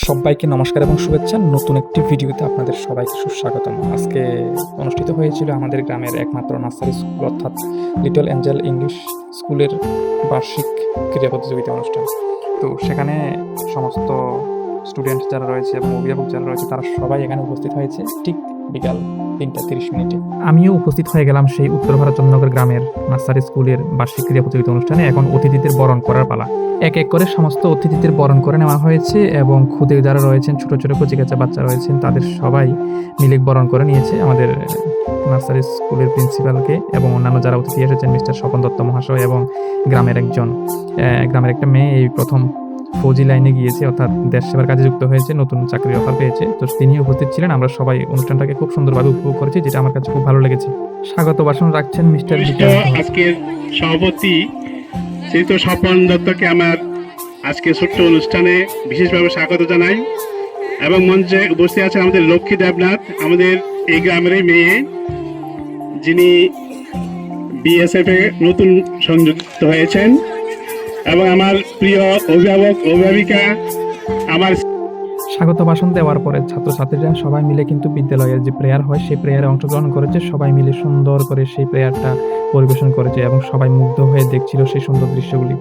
সবাইকে নমস্কার এবং শুভেচ্ছা। নতুন একটি ভিডিওতে আপনাদের সবাইকে সুস্বাগতম। আজকে অনুষ্ঠিত হয়েছিল আমাদের গ্রামের একমাত্র নার্সারি স্কুল অর্থাৎ লিটল এঞ্জেল ইংলিশ স্কুলের বার্ষিক ক্রীড়া প্রতিযোগিতা অনুষ্ঠান। তো সেখানে সমস্ত স্টুডেন্ট যারা রয়েছে এবং অভিভাবক যারা রয়েছে তারা সবাই এখানে উপস্থিত হয়েছে ঠিক বিকাল 3:30 আমিও উপস্থিত হয়ে গেলাম সেই উত্তর ভারত চন্দ্রনগর গ্রামের নার্সারি স্কুলের বার্ষিক ক্রীড়া প্রতিযোগিতা অনুষ্ঠানে। এখন অতিথিদের বরণ করার পালা। এক এক করে সমস্ত অতিথিদের বরণ করে নেওয়া হয়েছে এবং খুদে যারা রয়েছেন, ছোট ছোট কচিকাচা বাচ্চা রয়েছেন, তাদের সবাই মিলে বরণ করে নিয়েছে আমাদের নার্সারি স্কুলের প্রিন্সিপালকে এবং অন্যান্য যারা অতিথি এসেছেন, মিস্টার স্বপন দত্ত মহাশয় এবং গ্রামের একটা মেয়ে এই প্রথম ফৌজি লাইনে গিয়েছে, অর্থাৎ দেশ সেবার কাজে যুক্ত হয়েছে, নতুন চাকরির অফার পেয়েছে। তো তিনি উপস্থিত ছিলেন। আমরা সবাই অনুষ্ঠানটাকে খুব সুন্দরভাবে উপভোগ করেছি, যেটা আমার কাছে খুব ভালো লেগেছে। স্বাগত ভাষণ রাখছেন মিস্টার আজকের সভাপতি শ্রীযুক্ত স্বপন দত্তকে আমার আজকে ছোট্ট অনুষ্ঠানে বিশেষভাবে স্বাগত জানাই। এবং মঞ্চে উপস্থিত আছেন আমাদের লক্ষ্মী দেবনাথ, আমাদের এই গ্রামেরই মেয়ে, যিনি বিএসএফ এ নতুন সংযুক্ত হয়েছেন। এবং আমার প্রিয় অভিভাবক অভিভাবিকা, আমার স্বাগত ভাষণ দেওয়ার পরে ছাত্রছাত্রীরা সবাই মিলে কিন্তু বিদ্যালয়ের যে প্রেয়ার হয় সেই প্রেয়ারে অংশগ্রহণ করেছে। সবাই মিলে সুন্দর করে সেই প্রেয়ারটা পরিবেশন করেছে এবং সবাই মুগ্ধ হয়ে দেখছিল সেই সুন্দর দৃশ্যগুলি।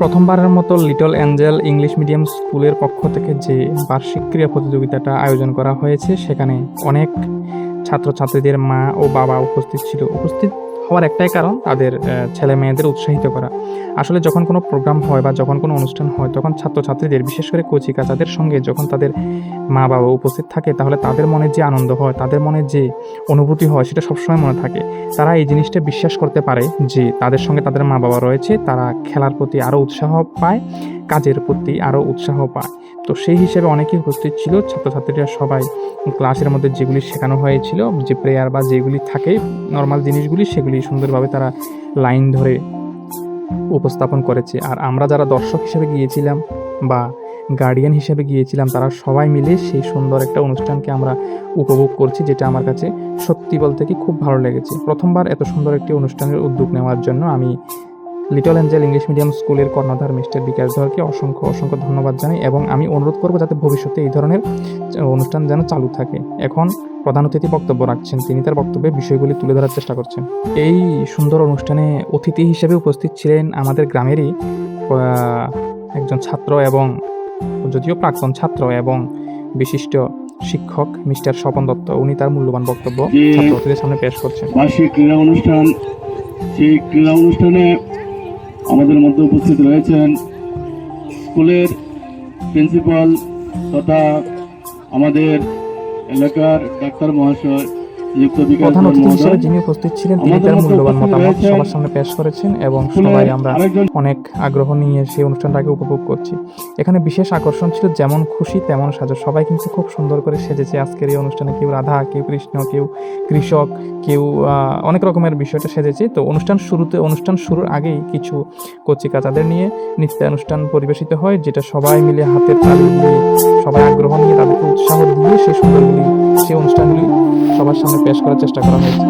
প্রথমবারের মতো লিটল এঞ্জেল ইংলিশ মিডিয়াম স্কুলের পক্ষ থেকে যে বার্ষিক ক্রীড়া প্রতিযোগিতাটা আয়োজন করা হয়েছে, সেখানে অনেক ছাত্রছাত্রীদের মা ও বাবা উপস্থিত ছিল। উপস্থিত হওয়ার একটাই কারণ, তাদের ছেলে মেয়েদের উৎসাহিত করা। আসলে যখন কোনো প্রোগ্রাম হয় বা যখন কোনো অনুষ্ঠান হয়, তখন ছাত্রছাত্রীদের, বিশেষ করে কচিকাচাদের সঙ্গে যখন তাদের মা বাবা উপস্থিত থাকে, তাহলে তাদের মনে যে আনন্দ হয়, তাদের মনে যে অনুভূতি হয়, সেটা সবসময় মনে থাকে। তারা এই জিনিসটা বিশ্বাস করতে পারে যে তাদের সঙ্গে তাদের মা বাবা রয়েছে, তারা খেলার প্রতি আরও উৎসাহ পায়, কাজের প্রতি আরও উৎসাহ পায়। তো সেই হিসেবে অনেকেই উপস্থিত ছিল। ছাত্রছাত্রীরা সবাই ক্লাসের মধ্যে যেগুলি শেখানো হয়েছিল, যে প্রেয়ার বা যেগুলি থাকে নর্মাল জিনিসগুলি, সেগুলি সুন্দরভাবে তারা লাইন ধরে উপস্থাপন করেছে। আর আমরা যারা দর্শক হিসেবে গিয়েছিলাম বা গার্ডিয়ান হিসেবে গিয়েছিলাম, তারা সবাই মিলে সেই সুন্দর একটা অনুষ্ঠানকে আমরা উপভোগ করছি, যেটা আমার কাছে সত্যি বলতে কি খুব ভালো লেগেছে। প্রথমবার এত সুন্দর একটি অনুষ্ঠানের উদ্যোগ নেওয়ার জন্য আমি লিটল এঞ্জেল ইংলিশ মিডিয়াম স্কুলের কর্ণধার মিস্টার বিকাশ ধরকে অসংখ্য ধন্যবাদ জানাই এবং আমি অনুরোধ করব যাতে ভবিষ্যতে এই ধরনের অনুষ্ঠান যেন চালু থাকে। এখন প্রধান অতিথি বক্তব্য রাখছেন, তিনি তার বক্তব্যে বিষয়গুলি তুলে ধরার চেষ্টা করছেন। এই সুন্দর অনুষ্ঠানে অতিথি হিসেবে উপস্থিত ছিলেন আমাদের গ্রামেরই একজন ছাত্র এবং যদিও প্রাক্তন ছাত্র এবং বিশিষ্ট শিক্ষক মিস্টার স্বপন দত্ত। উনি তার মূল্যবান বক্তব্য ছাত্রছাত্রীদের সামনে পেশ করছেন। বার্ষিক ক্রীড়া অনুষ্ঠান, সেই ক্রীড়া অনুষ্ঠানে আমাদের মধ্যে উপস্থিত রয়েছেন স্কুলের প্রিন্সিপাল তথা আমাদের এলাকার ডাক্তার মহাশয়, প্রধান অতিথি হিসেবে যিনি উপস্থিত ছিলেন, তিনি তার মূল্যবান মতামত সবার সামনে পেশ করেছেন এবং সবাই আমরা অনেক আগ্রহ নিয়ে সেই অনুষ্ঠানটাকে উপভোগ করছি। এখানে বিশেষ আকর্ষণ ছিল যেমন খুশি তেমন সাজো। সবাই কিন্তু খুব সুন্দর করে সেজেছে আজকের এই অনুষ্ঠানে। কেউ রাধা, কেউ কৃষ্ণ, কেউ কৃষক, কেউ অনেক রকমের বিষয়টা সেজেছে। তো অনুষ্ঠান শুরুর আগেই কিছু কচিকাচাদের নিয়ে নৃত্যানুষ্ঠান পরিবেশিত হয়, যেটা সবাই মিলে হাতের তালি দিয়ে সবাই আগ্রহ নিয়ে তাদেরকে উৎসাহ দিয়ে সেই অনুষ্ঠানগুলি সবার সামনে পেশ করার চেষ্টা করা হয়েছে।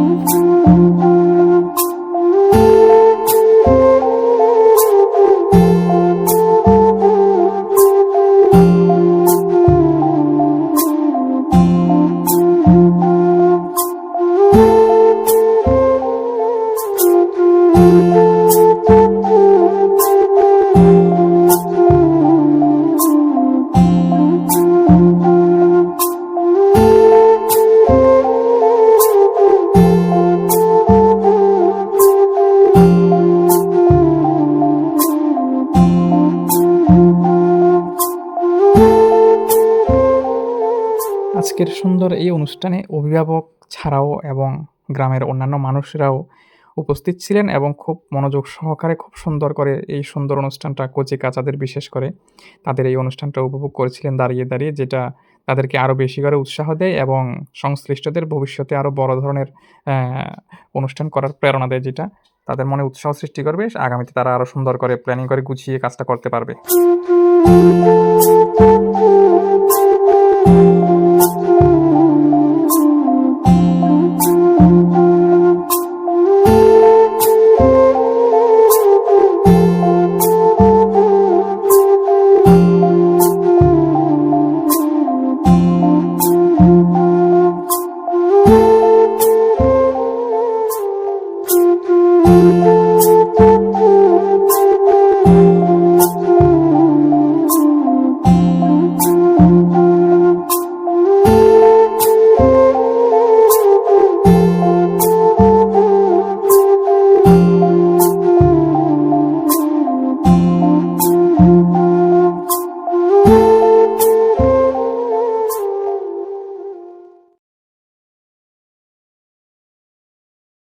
আজকের সুন্দর এই অনুষ্ঠানে অভিভাবক ছাড়াও এবং গ্রামের অন্যান্য মানুষরাও উপস্থিত ছিলেন এবং খুব মনোযোগ সহকারে খুব সুন্দর করে এই সুন্দর অনুষ্ঠানটা কচি-কাঁচাদের বিশেষ করে তাদের এই অনুষ্ঠানটা উপভোগ করেছিলেন দাঁড়িয়ে, যেটা তাদেরকে আরো বেশি করে উৎসাহ দেয় এবং সংশ্লিষ্টদের ভবিষ্যতে আরো বড় ধরনের অ্যা অনুষ্ঠান করার প্রেরণা দেয়, যেটা তাদের মনে উৎসাহ সৃষ্টি করবে। আগামীতে তারা আরো সুন্দর করে প্ল্যানিং করে গুছিয়ে কাজটা করতে পারবে।